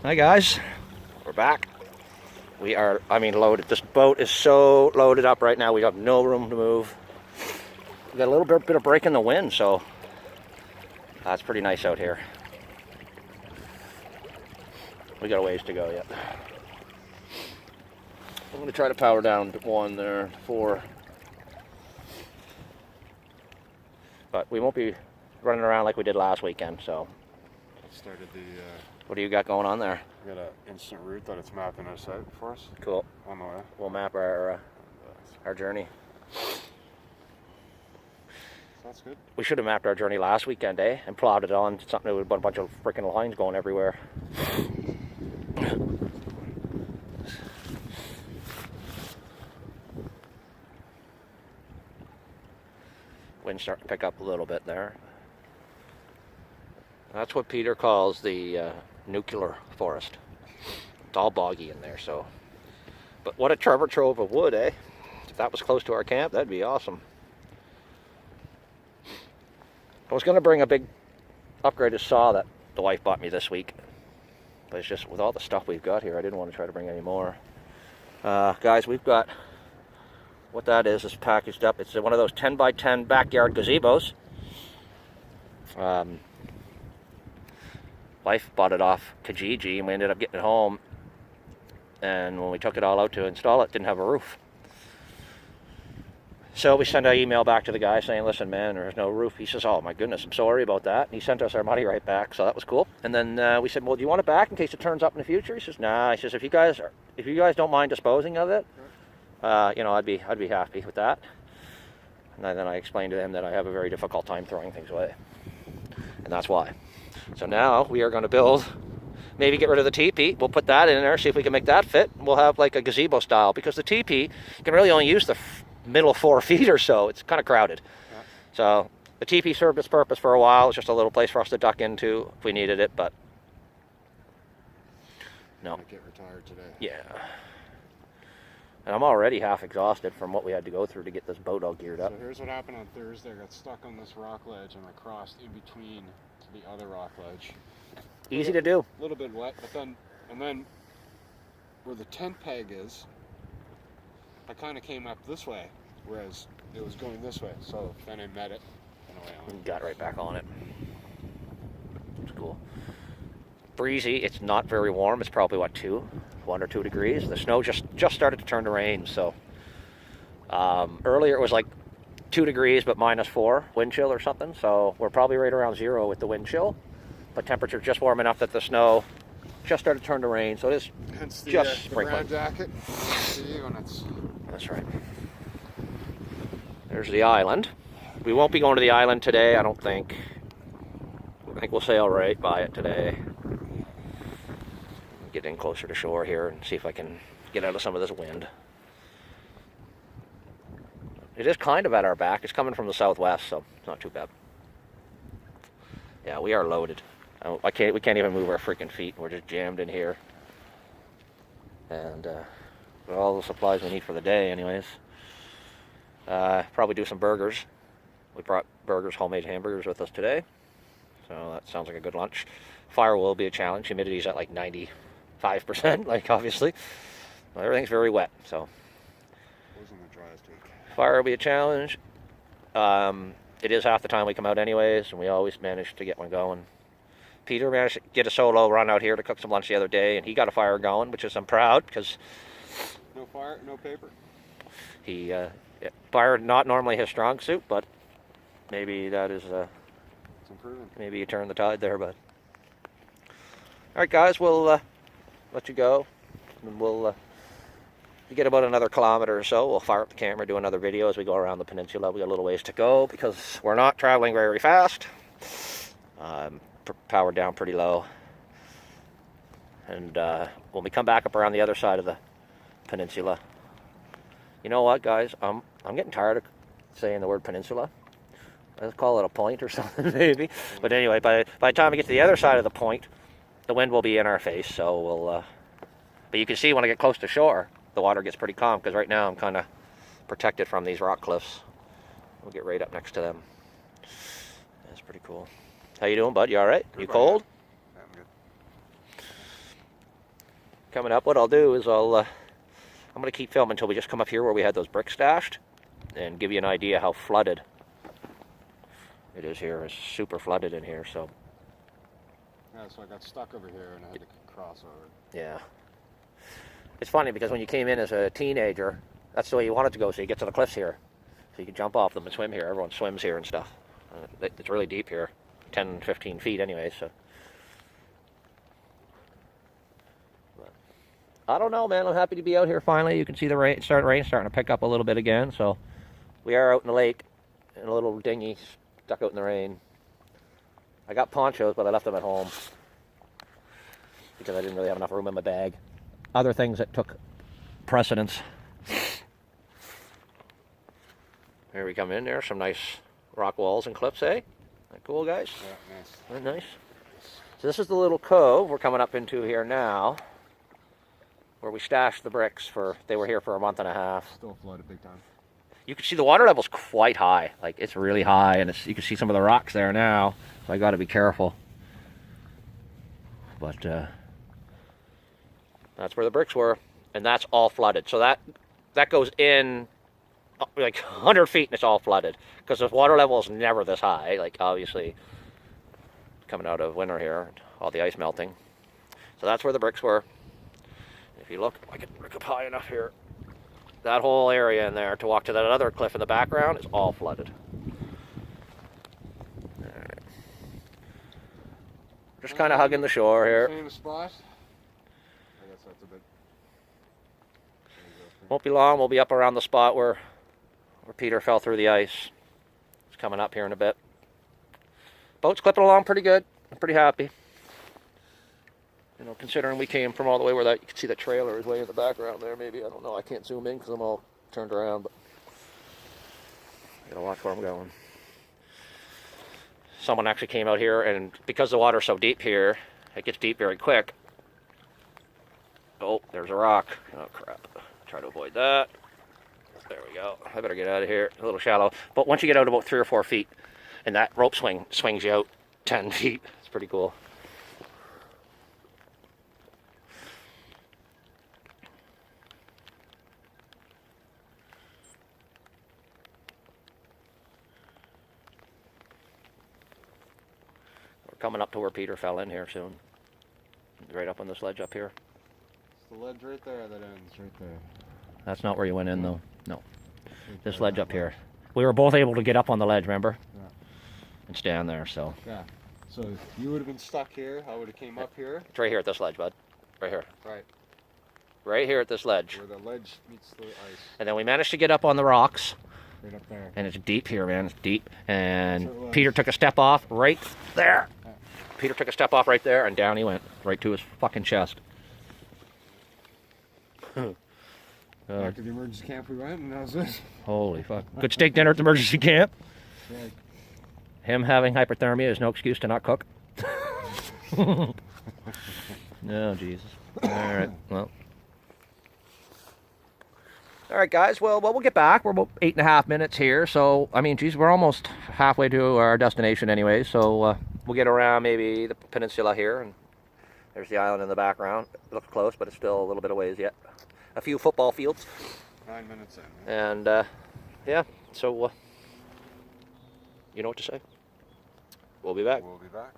Hi guys, we're back. We are, loaded. This boat is so loaded up right now. We have no room to move. We got a little bit of break in the wind, so that's pretty nice out here. We got a ways to go yet. I'm gonna try to power down to 1 there, 4. But we won't be running around like we did last weekend, so. Started the What do you got going on there? we got an instant route that it's mapping us out for us. Cool. On the way. We'll map our journey. That's good. We should have mapped our journey last weekend, eh? And plotted it on something with a bunch of freaking lines going everywhere. Wind starting to pick up a little bit there. That's what Peter calls the nuclear forest. It's all boggy in there, so. But what a treasure trove of wood, eh? If that was close to our camp, that'd be awesome. I was going to bring a big upgraded saw that the wife bought me this week. But it's just with all the stuff we've got here, I didn't want to try to bring any more. Guys, we've got, what that is packaged up. It's one of those 10x10 backyard gazebos. Wife bought it off Kijiji, and we ended up getting it home. And when we took it all out to install it, didn't have a roof. So we sent an email back to the guy saying, listen, man, there's no roof. He says, oh my goodness, I'm sorry about that. And he sent us our money right back, so that was cool. And then we said, well, do you want it back in case it turns up in the future? He says, nah. He says, if you guys don't mind disposing of it, I'd be happy with that. And then I explained to him that I have a very difficult time throwing things away. And that's why. So now we are going to build, maybe get rid of the teepee. We'll put that in there, see if we can make that fit. We'll have like a gazebo style, because the teepee can really only use the middle 4 feet or so. It's kind of crowded. Yeah. So the teepee served its purpose for a while. It's just a little place for us to duck into if we needed it, but no. Get retired today. Yeah. And I'm already half exhausted from what we had to go through to get this boat all geared up. So here's what happened on Thursday. I got stuck on this rock ledge and I crossed in between to the other rock ledge. Easy to do. A little bit wet, but then where the tent peg is, I kind of came up this way, whereas it was going this way. So then I met it and away on it. Got right back on it. It's cool. Breezy. It's not very warm. It's probably 1 or 2 degrees. The snow just started to turn to rain. So earlier it was like 2 degrees, but -4 wind chill or something. So we're probably right around 0 with the wind chill, but temperature just warm enough that the snow just started to turn to rain. So it is hence the, just the sprinkling. brown jacket. See when it's. That's right. There's the island. We won't be going to the island today, I don't think. I think we'll sail right by it today. Get in closer to shore here and see if I can get out of some of this wind. It is kind of at our back. It's coming from the southwest, so it's not too bad. Yeah, we are loaded. We can't even move our freaking feet. We're just jammed in here. And with all the supplies we need for the day anyways. Probably do some burgers. We brought homemade hamburgers with us today. So that sounds like a good lunch. Fire will be a challenge. Humidity's at like 95%, like obviously. Well, everything's very wet, so. Wasn't the driest week. Fire will be a challenge. It is half the time we come out anyways, and we always manage to get one going. Peter managed to get a solo run out here to cook some lunch the other day, and he got a fire going, which is I'm proud, because no fire, no paper. Fire not normally his strong suit, but maybe that is It's improving. Maybe you turn the tide there, but all right, guys, we'll let you go, and we'll get about another kilometer or so. We'll fire up the camera, do another video as we go around the peninsula. We got a little ways to go because we're not traveling very fast. Powered down pretty low, and when we come back up around the other side of the peninsula, you know what, guys? I'm getting tired of saying the word peninsula. Let's call it a point or something, maybe. But anyway, by the time we get to the other side of the point, the wind will be in our face. So we'll. But you can see when I get close to shore, the water gets pretty calm because right now I'm kind of protected from these rock cliffs. We'll get right up next to them. That's pretty cool. How you doing, bud? You all right? You cold? Yeah, I'm good. coming up. What I'll do is I'm going to keep filming until we just come up here where we had those bricks stashed and give you an idea how flooded it is here. It's super flooded in here, so. Yeah, so I got stuck over here and I had to cross over. Yeah. It's funny because when you came in as a teenager, that's the way you wanted to go, so you get to the cliffs here. So you can jump off them and swim here. Everyone swims here and stuff. It's really deep here, 10, 15 feet anyway, so. But I don't know, man. I'm happy to be out here finally. You can see the rain starting to pick up a little bit again, so we are out in the lake in a little dinghy stuck out in the rain. I got ponchos, but I left them at home because I didn't really have enough room in my bag. Other things that took precedence. Here we come in there, some nice rock walls and cliffs, eh? That cool, guys? Yeah, nice. Very nice. So this is the little cove we're coming up into here now, where we stashed the bricks they were here for a month and a half. Still flooded big time. You can see the water level's quite high. Like, it's really high, and you can see some of the rocks there now, so I gotta be careful. But, that's where the bricks were, and that's all flooded. So that goes in like 100 feet and it's all flooded because the water level is never this high. Like, obviously coming out of winter here, all the ice melting. So that's where the bricks were. If you look, I can look up high enough here. That whole area in there to walk to that other cliff in the background is all flooded. All right. Just kind of hugging the shore here. Same spot. I guess that's a bit. Won't be long. We'll be up around the spot where Peter fell through the ice. It's coming up here in a bit. Boat's clipping along pretty good. I'm pretty happy. You know, considering we came from all the way where you can see the trailer is way in the background there. Maybe, I don't know. I can't zoom in because I'm all turned around, but I gotta watch where I'm going. Someone actually came out here, and because the water's so deep here, it gets deep very quick. Oh, there's a rock. Oh, crap. Try to avoid that. There we go. I better get out of here. A little shallow. But once you get out about 3 or 4 feet, and that rope swings you out 10 feet. It's pretty cool. We're coming up to where Peter fell in here soon. Right up on this ledge up here. It's the ledge right there that ends right there. That's not where you went in, though. No. This ledge up here. We were both able to get up on the ledge, remember? Yeah. And stand there, so. Yeah. So you would have been stuck here. I would have came up here. It's right here at this ledge, bud. Right here. Right. Right here at this ledge. Where the ledge meets the ice. And then we managed to get up on the rocks. Right up there. And it's deep here, man. It's deep. And So Peter took a step off right there. Yeah. Peter took a step off right there, and down he went. Right to his fucking chest. Back to the emergency camp we went, and that was it. Holy fuck. Good steak dinner at the emergency camp. Right. Him having hypothermia is no excuse to not cook. No, Jesus. All right. Well. All right, guys. Well, we'll get back. We're about 8.5 minutes here. So, I mean, geez, we're almost halfway to our destination anyway. So, we'll get around maybe the peninsula here. And there's the island in the background. It looks close, but it's still a little bit of ways yet. A few football fields. 9 minutes in. And, yeah. So, you know what to say. We'll be back. We'll be back.